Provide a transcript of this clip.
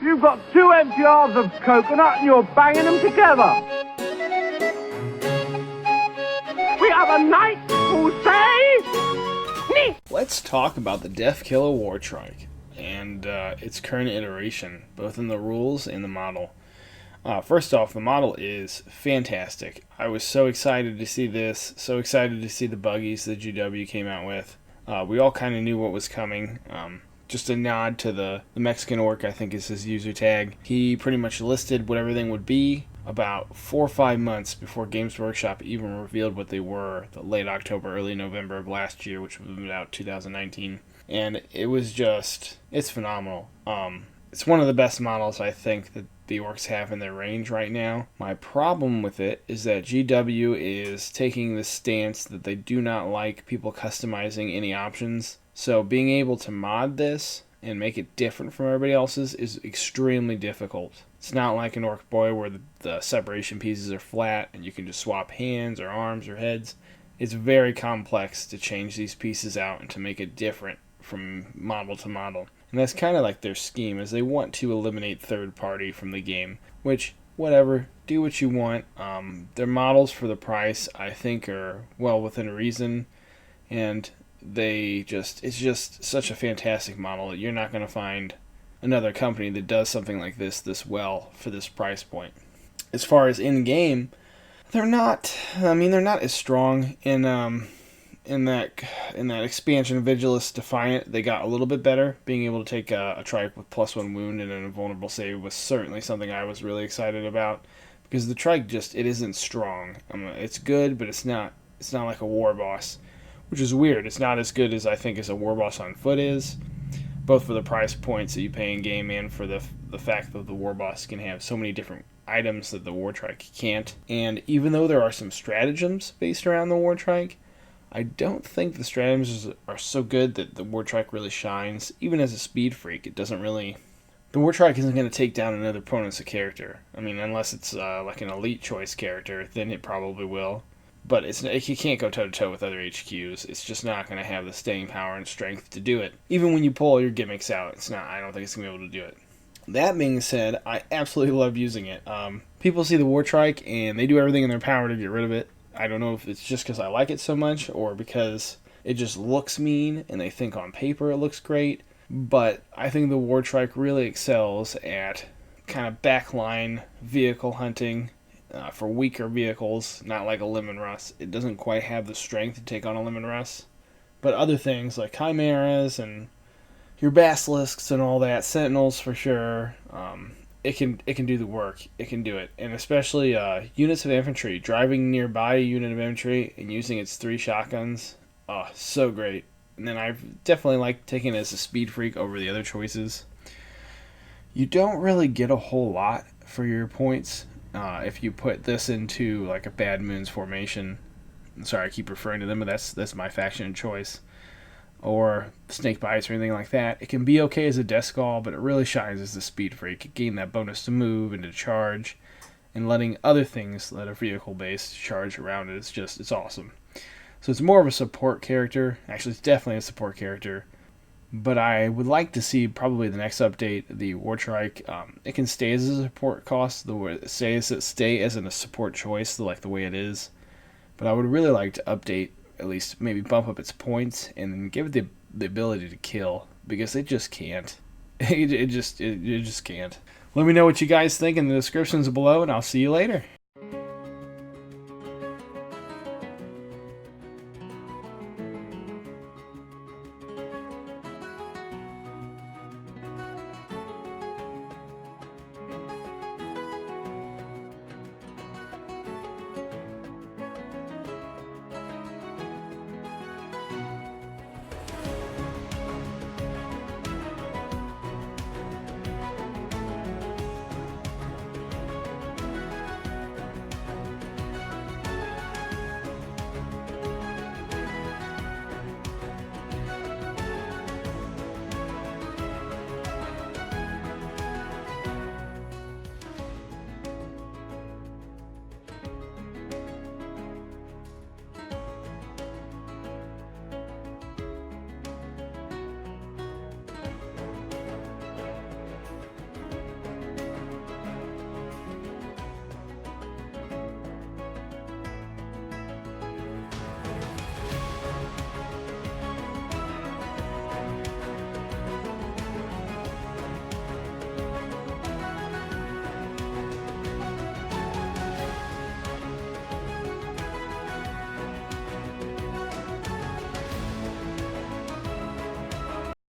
You've got 2 empty halves of coconut and you're banging them together. We have a knight who say... Let's talk about the Deffkilla Wartike and its current iteration, both in the rules and the model. First off, the model is fantastic. I was so excited to see this, so excited to see the buggies that GW came out with. We all kind of knew what was coming. Just a nod to the Mexican orc, I think is his user tag. He pretty much listed what everything would be about 4 or 5 months before Games Workshop even revealed what they were, the late October, early November of last year, which was about 2019. And it was just, it's phenomenal. It's one of the best models I think that the orcs have in their range right now. My problem with it is that GW is taking the stance that they do not like people customizing any options. So being able to mod this and make it different from everybody else's is extremely difficult. It's not like an Orc Boy where the separation pieces are flat and you can just swap hands or arms or heads. It's very complex to change these pieces out and to make it different from model to model. And that's kind of like their scheme, is they want to eliminate third party from the game, which, whatever, do what you want. Their models for the price, I think, are well within reason, and it's just such a fantastic model that you're not going to find another company that does something like this well for this price point. As far as in-game, they're not as strong in that expansion Vigilus Defiant. They got a little bit better. Being able to take a trike with +1 wound and an invulnerable save was certainly something I was really excited about, because the trike just, it isn't strong. It's good, but it's not like a war boss, which is weird. It's not as good as I think as a war boss on foot is, both for the price points that you pay in game and for the fact that the war boss can have so many different items that the Wartike can't. And even though there are some stratagems based around the Wartike, I don't think the stratagems are so good that the Wartike really shines. Even as a speed freak, it doesn't really... The Wartike isn't going to take down another opponent's character. I mean, unless it's like an elite choice character, then it probably will. But it can't go toe-to-toe with other HQs. It's just not going to have the staying power and strength to do it. Even when you pull all your gimmicks out, I don't think it's going to be able to do it. That being said, I absolutely love using it. People see the Wartike and they do everything in their power to get rid of it. I don't know if it's just because I like it so much or because it just looks mean and they think on paper it looks great. But I think the Wartike really excels at kind of backline vehicle hunting. For weaker vehicles, not like a Lemon Russ. It doesn't quite have the strength to take on a Lemon Russ. But other things like Chimeras and your Basilisks and all that, Sentinels for sure, it can do the work. It can do it. And especially units of infantry, driving nearby a unit of infantry and using its 3 shotguns. Oh, so great. And then I definitely like taking it as a speed freak over the other choices. You don't really get a whole lot for your points. If you put this into like a Bad Moons formation, sorry I keep referring to them, but that's my faction choice, or Snake Bites or anything like that, it can be okay as a Deskall, but it really shines as a speed freak. It gain that bonus to move and to charge, and letting other things that are vehicle based charge around it. It's awesome. So it's more of a support character. Actually, it's definitely a support character. But I would like to see probably the next update, the Wartike. It can stay as a support cost, stay as a support choice, like the way it is. But I would really like to update, at least maybe bump up its points, and then give it the ability to kill, because it just can't. It just can't. Let me know what you guys think in the descriptions below, and I'll see you later.